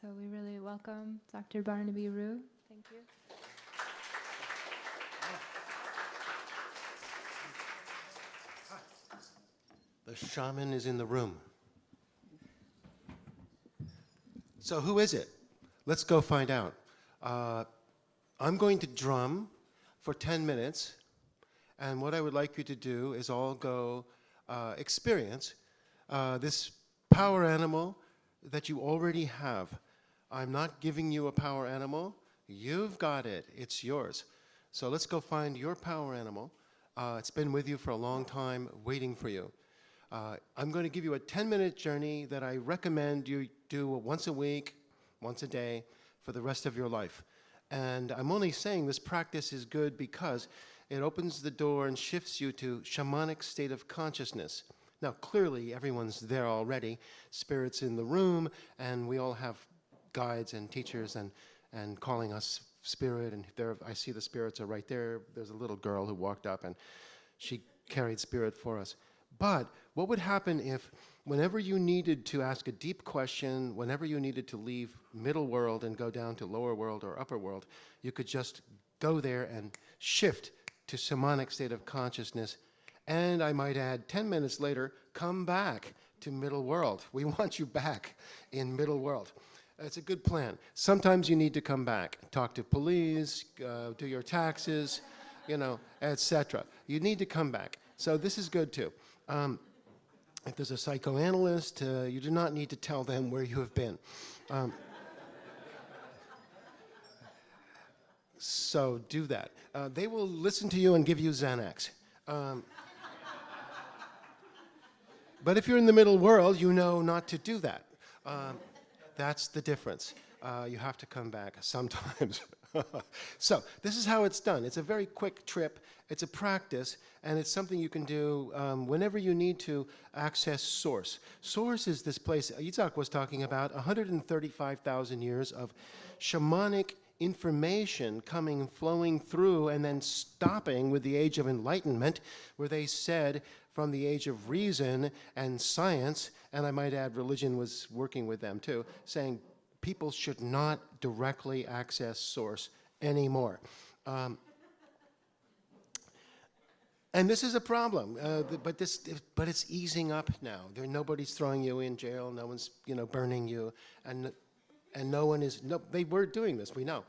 So we really welcome Dr. Barnaby Ruhe. Thank you. The shaman is in the room. So who is it? Let's go find out. I'm going to drum for 10 minutes, and what I would like you to do is all go experience this power animal that you already have. I'm not giving you a power animal. You've got it. It's yours. So let's go find your power animal. It's been with you for a long time, waiting for you. I'm going to give you a 10-minute journey that I recommend you do once a week, once a day, for the rest of your life. And I'm only saying this practice is good because it opens the door and shifts you to shamanic state of consciousness. Now, clearly, everyone's there already. Spirit's in the room, and we all have guides and teachers and calling us spirit. And there, I see the spirits are right there. There's a little girl who walked up, and she carried spirit for us. But what would happen if, whenever you needed to ask a deep question, whenever you needed to leave middle world and go down to lower world or upper world, you could just go there and shift to shamanic state of consciousness, and I might add 10 minutes later, come back to middle world. We want you back in middle world. It's a good plan. Sometimes you need to come back, talk to police, do your taxes, etc. You need to come back. So this is good too. If there's a psychoanalyst, you do not need to tell them where you have been. So do that. They will listen to you and give you Xanax. But if you're in the middle world, you know not to do that. That's the difference. You have to come back sometimes. So this is how it's done. It's a very quick trip. It's a practice, and it's something you can do whenever you need to access Source. Source is this place Isaac was talking about, 135,000 years of shamanic information coming, flowing through, and then stopping with the Age of Enlightenment, where they said from the age of reason and science, and I might add religion was working with them too, saying people should not directly access Source anymore. And this is a problem, but it's easing up now. Nobody's throwing you in jail. No one's burning you, and no one is. No, they were doing this. We know.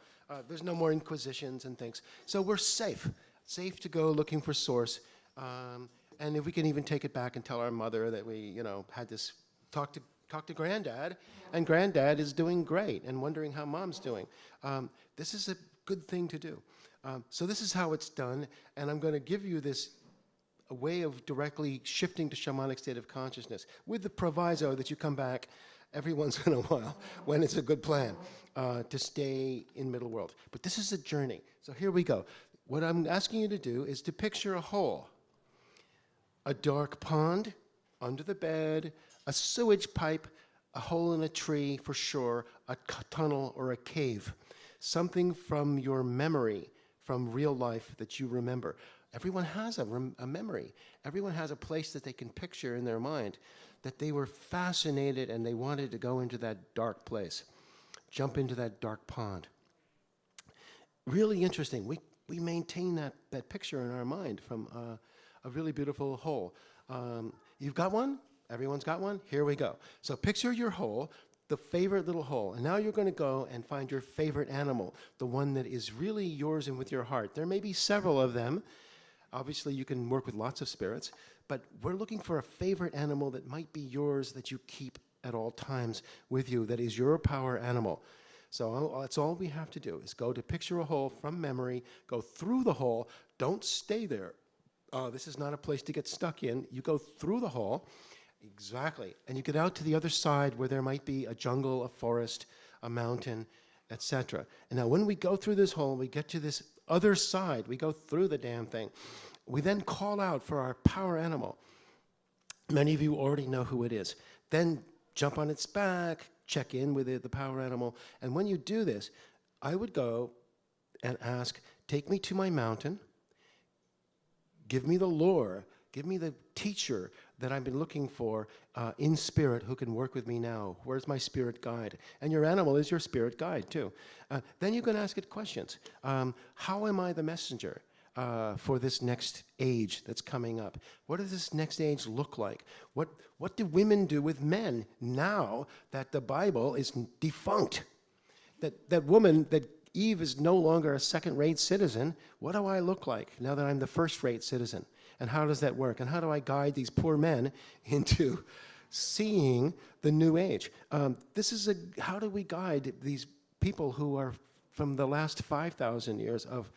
There's no more inquisitions and things. So we're safe to go looking for Source. And if we can even take it back and tell our mother that we had this talk to Granddad, and Granddad is doing great and wondering how Mom's doing. This is a good thing to do. So this is how it's done, and I'm going to give you a way of directly shifting to shamanic state of consciousness with the proviso that you come back every once in a while when it's a good plan to stay in middle world. But this is a journey. So here we go. What I'm asking you to do is to picture a hole, a dark pond under the bed, a sewage pipe, a hole in a tree for sure, a tunnel or a cave, something from your memory, from real life that you remember. Everyone has a memory. Everyone has a place that they can picture in their mind that they were fascinated and they wanted to go into that dark place, jump into that dark pond. Really interesting. We maintain that picture in our mind from a really beautiful hole. You've got one? Everyone's got one? Here we go. So picture your hole, the favorite little hole. And now you're going to go and find your favorite animal, the one that is really yours and with your heart. There may be several of them. Obviously, you can work with lots of spirits. But we're looking for a favorite animal that might be yours that you keep at all times with you, that is your power animal. So that's all we have to do is go to picture a hole from memory, go through the hole, don't stay there. This is not a place to get stuck in. You go through the hole, exactly, and you get out to the other side where there might be a jungle, a forest, a mountain, etc. And now when we go through this hole, we get to this other side. We go through the damn thing. We then call out for our power animal. Many of you already know who it is. Then jump on its back, check in with the power animal, and when you do this, I would go and ask, take me to my mountain, give me the lore, give me the teacher, that I've been looking for in spirit who can work with me now. Where's my spirit guide? And your animal is your spirit guide too. Then you can ask it questions. How am I the messenger for this next age that's coming up? What does this next age look like? What do women do with men now that the Bible is defunct? That woman, that Eve is no longer a second-rate citizen. What do I look like now that I'm the first-rate citizen? And how does that work? And how do I guide these poor men into seeing the new age? How do we guide these people who are from the last 5,000 years of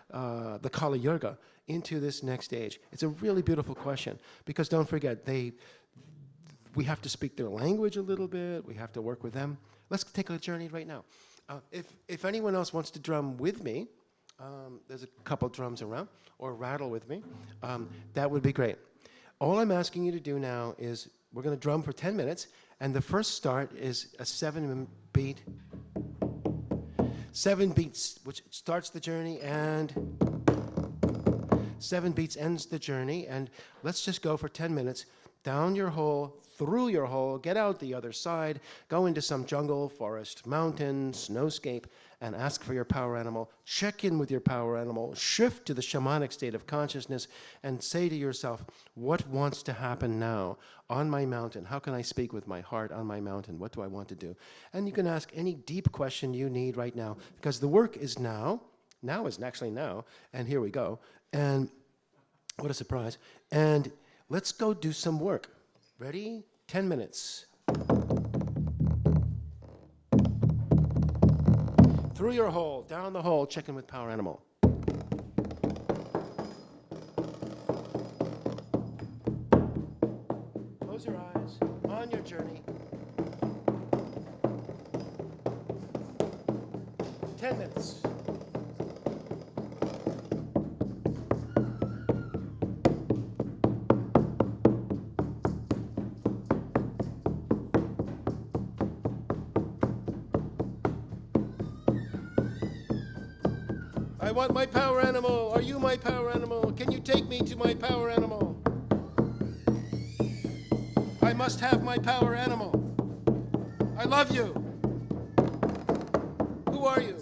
the Kali Yuga into this next age? It's a really beautiful question, because don't forget, we have to speak their language a little bit. We have to work with them. Let's take a journey right now. If anyone else wants to drum with me, there's a couple drums around, or rattle with me, that would be great. All I'm asking you to do now is, we're going to drum for 10 minutes, and the first start is a 7-beat. 7 beats, which starts the journey, and 7 beats ends the journey, and let's just go for 10 minutes, down your hole, through your hole, get out the other side, go into some jungle, forest, mountain, snowscape, and ask for your power animal. Check in with your power animal, shift to the shamanic state of consciousness, and say to yourself, what wants to happen now on my mountain? How can I speak with my heart on my mountain? What do I want to do? And you can ask any deep question you need right now, because the work is now. Now is actually now, and here we go. And what a surprise. And let's go do some work. Ready? 10 minutes. Through your hole, down the hole, check in with power animal. Close your eyes, on your journey. 10 minutes. I want my power animal. Are you my power animal? Can you take me to my power animal? I must have my power animal. I love you. Who are you?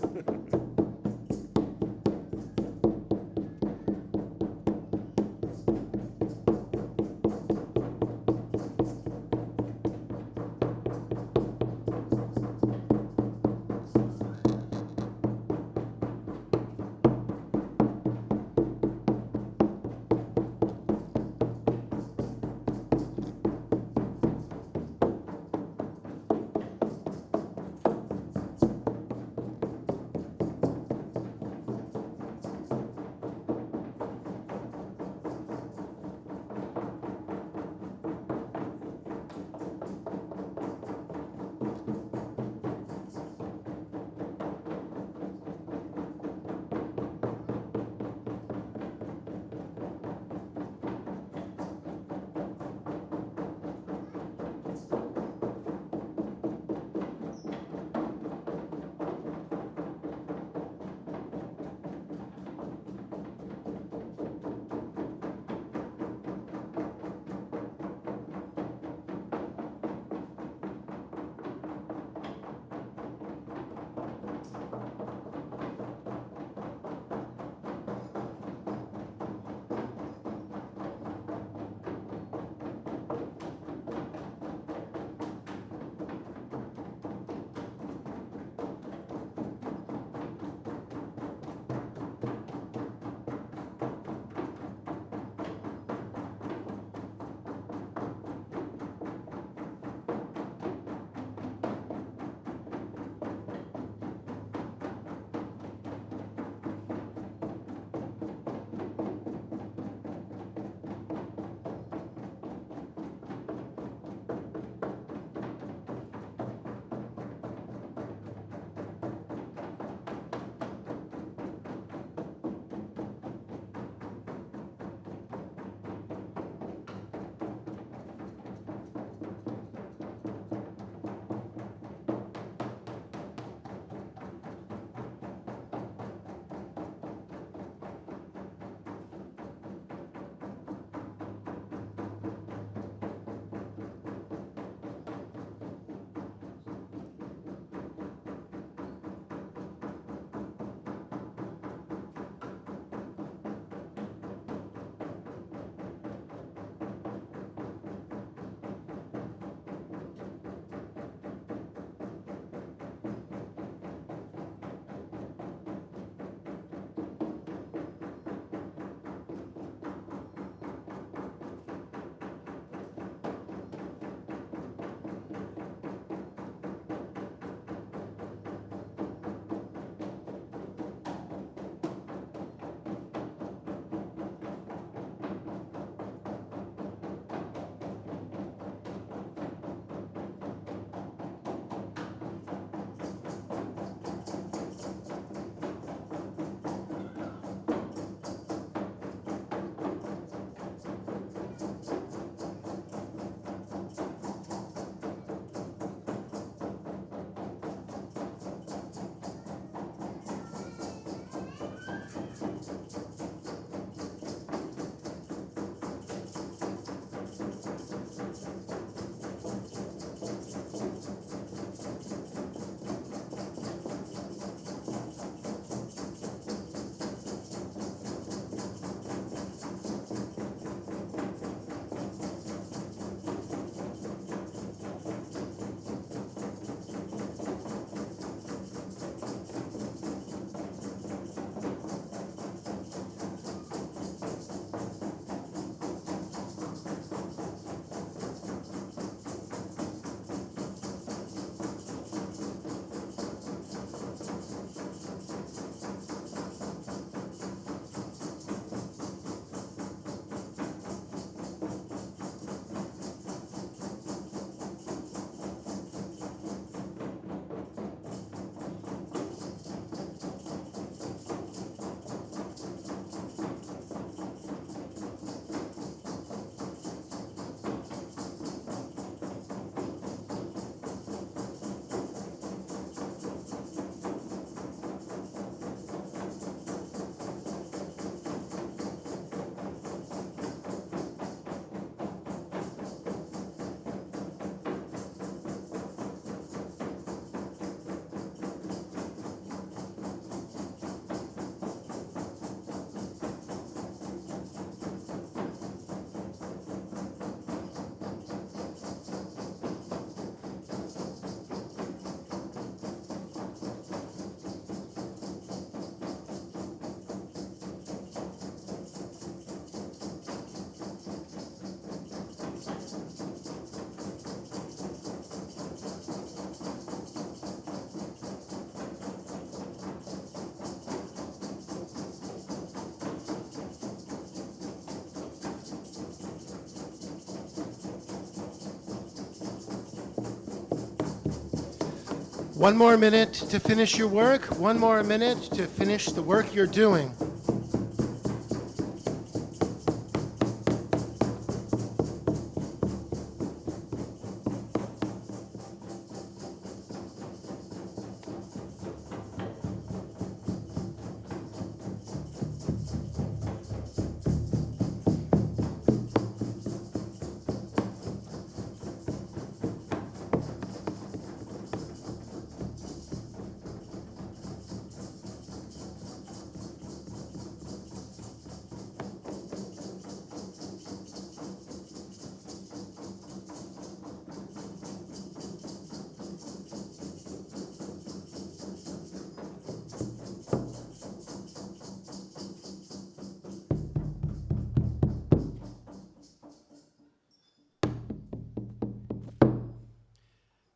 1 more minute to finish your work. 1 more minute to finish the work you're doing.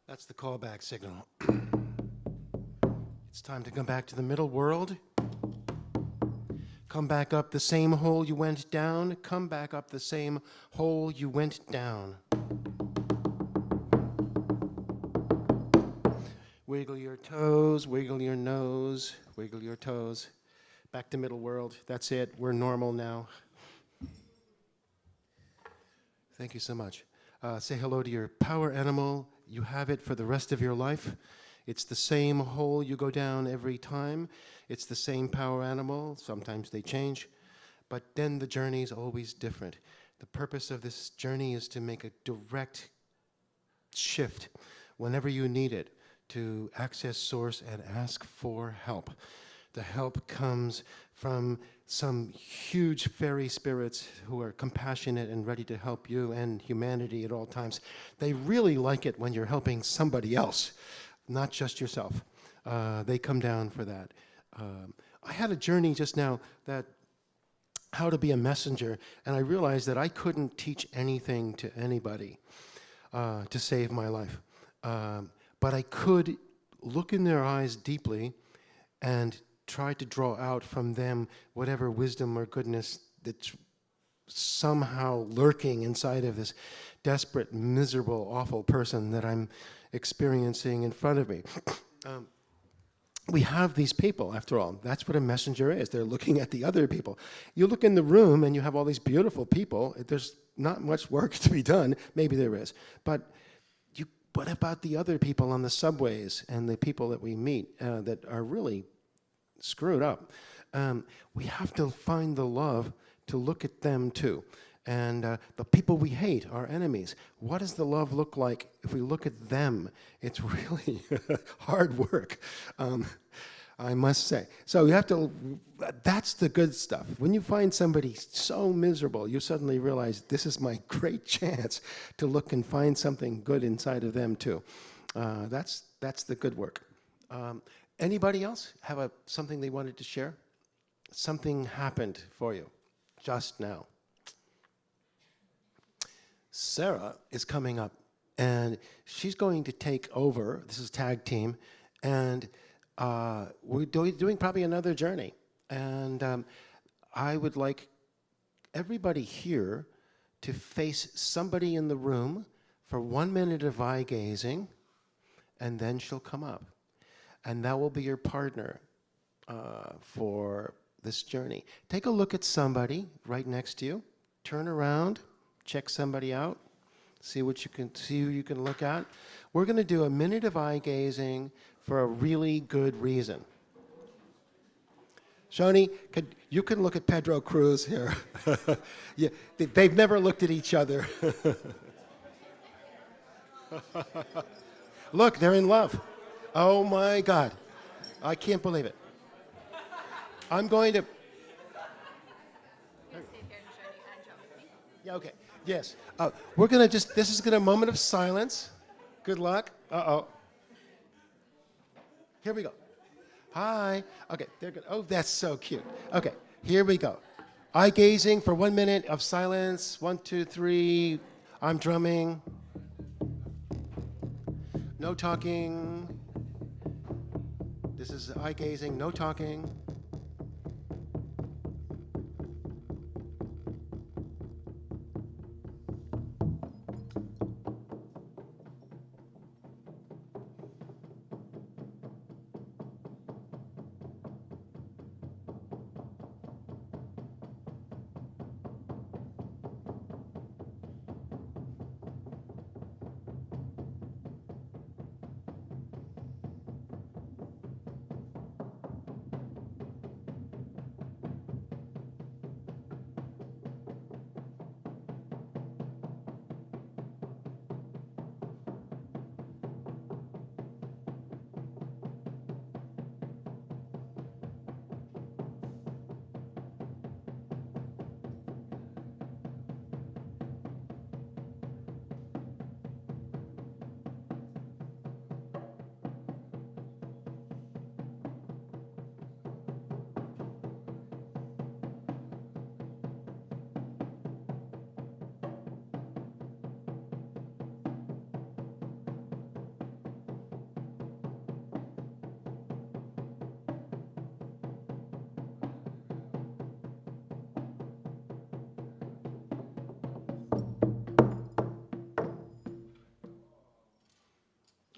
That's the callback signal. It's time to come back to the middle world. Come back up the same hole you went down. Come back up the same hole you went down. Wiggle your toes, wiggle your nose, wiggle your toes. Back to middle world. That's it. We're normal now. Thank you so much. Say hello to your power animal. You have it for the rest of your life. It's the same hole you go down every time. It's the same power animal. Sometimes they change. But then the journey is always different. The purpose of this journey is to make a direct shift whenever you need it to access source and ask for help. The help comes from some huge fairy spirits who are compassionate and ready to help you and humanity at all times. They really like it when you're helping somebody else, not just yourself. They come down for that. I had a journey just now that how to be a messenger, and I realized that I couldn't teach anything to anybody to save my life. But I could look in their eyes deeply and try to draw out from them whatever wisdom or goodness that's somehow lurking inside of this desperate, miserable, awful person that I'm experiencing in front of me. We have these people, after all. That's what a messenger is. They're looking at the other people. You look in the room and you have all these beautiful people. There's not much work to be done. Maybe there is. But what about the other people on the subways and the people that we meet that are really screwed up? We have to find the love to look at them too. And the people we hate, our enemies, what does the love look like if we look at them? It's really hard work, I must say. So you have to, that's the good stuff. When you find somebody so miserable, you suddenly realize this is my great chance to look and find something good inside of them too. That's the good work. Anybody else have something they wanted to share? Something happened for you just now. Sarah is coming up, and she's going to take over. This is tag team, and we're doing probably another journey. And I would like everybody here to face somebody in the room for 1 minute of eye gazing, and then she'll come up. And that will be your partner for this journey. Take a look at somebody right next to you. Turn around. Check somebody out, see who you can look at. We're going to do a minute of eye gazing for a really good reason. Shoni, you can look at Pedro Cruz here. Yeah, they've never looked at each other. Look, they're in love. Oh my God, I can't believe it. I'm going to. Yeah, okay. Yes. We're going to this is going to a moment of silence. Good luck. Uh-oh. Here we go. Hi. Okay, they're good. Oh, that's so cute. Okay, here we go. Eye gazing for 1 minute of silence. 1, 2, 3. I'm drumming. No talking. This is eye gazing, no talking.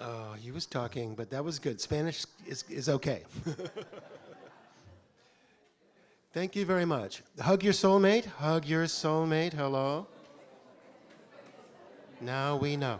Oh, he was talking, but that was good. Spanish is okay. Thank you very much. Hug your soulmate. Hug your soulmate. Hello. Now we know.